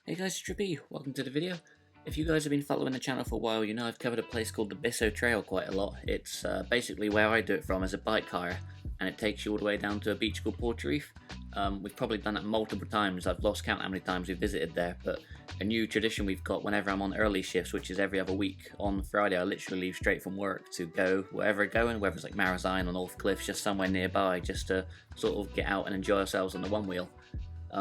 Hey guys, it's Trippy. Welcome to the video. If you guys have been following the channel for a while, you know I've covered a place called the Bissoe Trail quite a lot. It's basically where I do it from as a bike hire, and it takes you all the way down to a beach called Portreef. We've probably done that multiple times. I've lost count how many times we've visited there, but a new tradition we've got whenever I'm on early shifts, which is every other week, on Friday I literally leave straight from work to go wherever I'm going, whether it's like Marazine or North Cliffs, just somewhere nearby, just to sort of get out and enjoy ourselves on the Onewheel.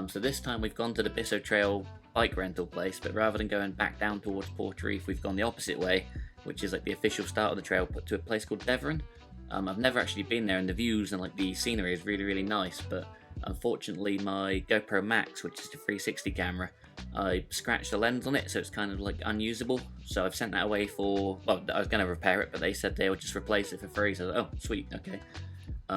So this time we've gone to the Bissoe Trail bike rental place, but rather than going back down towards Portreef, we've gone the opposite way, which is like the official start of the trail, put to a place called Devoran. I've never actually been there, and the views and like the scenery is really nice, but unfortunately my GoPro Max, which is the 360 camera, I scratched the lens on it, so it's kind of like unusable. So I've sent that away for, well, I was going to repair it, but they said they would just replace it for free, so I was like, oh sweet, okay.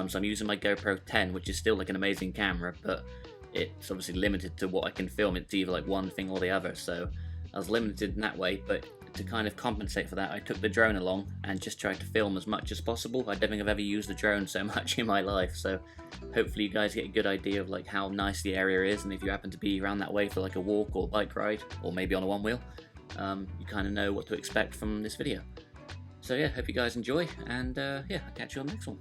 So I'm using my GoPro 10, which is still like an amazing camera, but it's obviously limited to what I can film. It's either like one thing or the other, so I was limited in that way. But to kind of compensate for that, I took the drone along and just tried to film as much as possible. I don't think I've ever used the drone so much in my life, so hopefully you guys get a good idea of like how nice the area is, and if you happen to be around that way for like a walk or bike ride, or maybe on a Onewheel, you kind of know what to expect from this video. So yeah, hope you guys enjoy, and yeah, I'll catch you on the next one.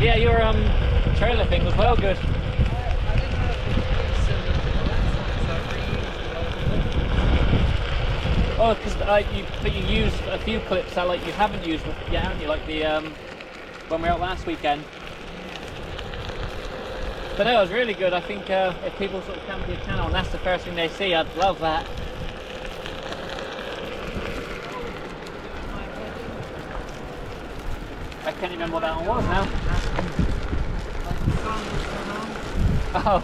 Yeah, your trailer thing was well good. Oh, because you used a few clips that like you haven't used yet, haven't you? Like the when we were out last weekend. But no, it was really good. I think if people sort of come to your channel and that's the first thing they see, I'd love that. I can't remember what that one was now. Oh.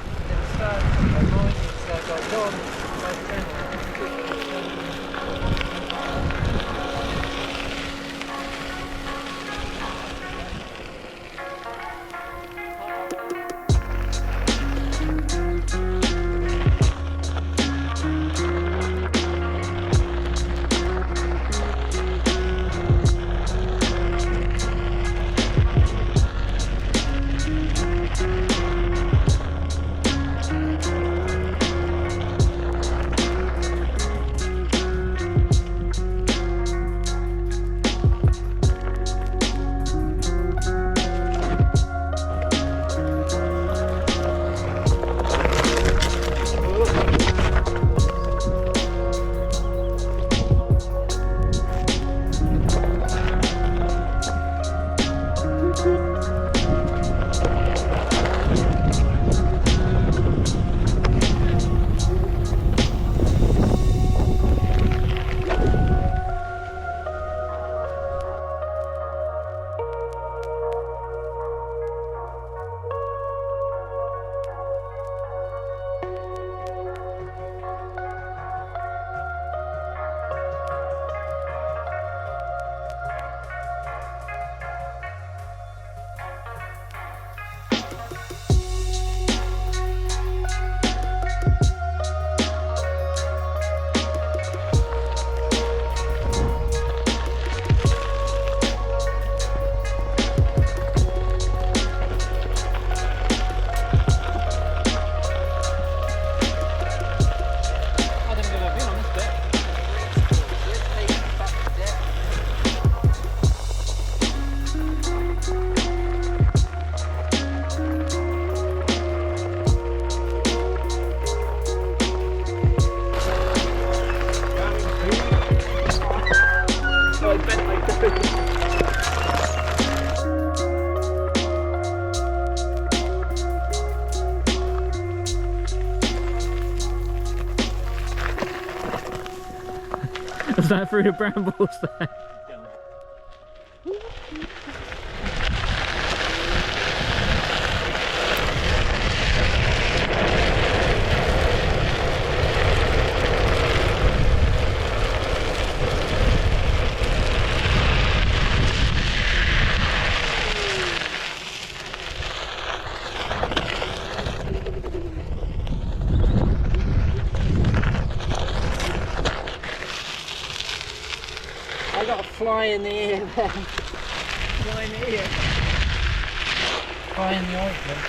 Was that through the brambles there? I got a fly in the ear there. Fly in the ear. Fly in the ointment.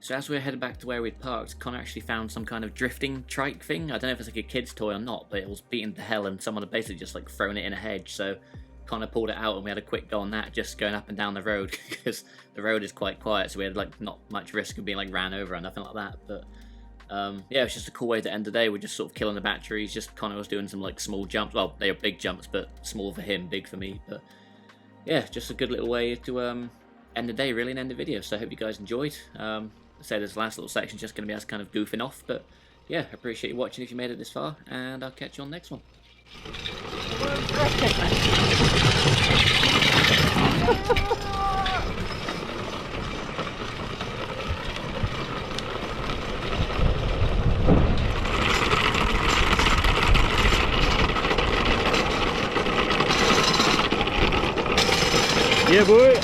So as we were heading back to where we'd parked, Connor actually found some kind of drifting trike thing. I don't know if it's like a kid's toy or not, but it was beaten to hell and someone had basically just like thrown it in a hedge. So Connor pulled it out and we had a quick go on that, just going up and down the road because the road is quite quiet, so we had like not much risk of being like ran over or nothing like that. But yeah, it was just a cool way to end the day. We're just sort of killing the batteries. Just Connor was doing some like small jumps. Well, they were big jumps, but small for him, big for me. But yeah, just a good little way to end the day really and end the video. So I hope you guys enjoyed. I say this last little section is just going to be us kind of goofing off, but yeah, I appreciate you watching if you made it this far, and I'll catch you on the next one. Yeah, boy.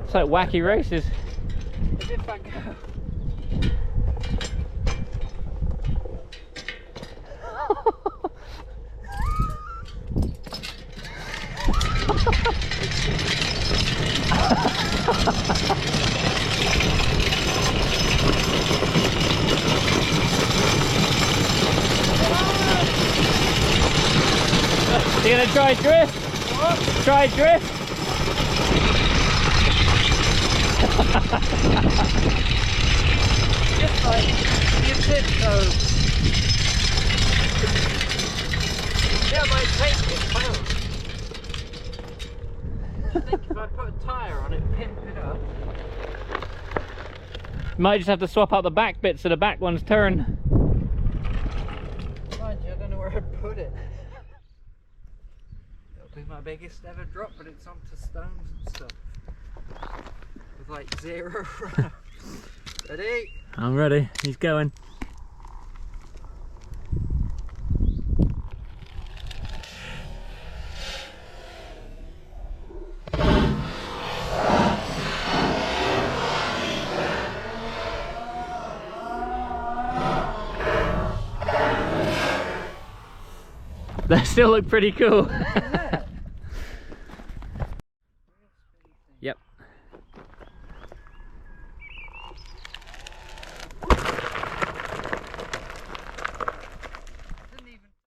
It's like wacky races. As if I go. You gonna try drift? What? Try drift? Just like you tiptoe. Yeah, I might take it, pound. I think if I put a tyre on it, pimp it up. Might just have to swap out the back bit so the back ones turn. Mind you, I don't know where I'd put it. It'll be my biggest ever drop, but it's onto stones and stuff. With like 0 round. Ready? I'm ready. He's going. They still look pretty cool.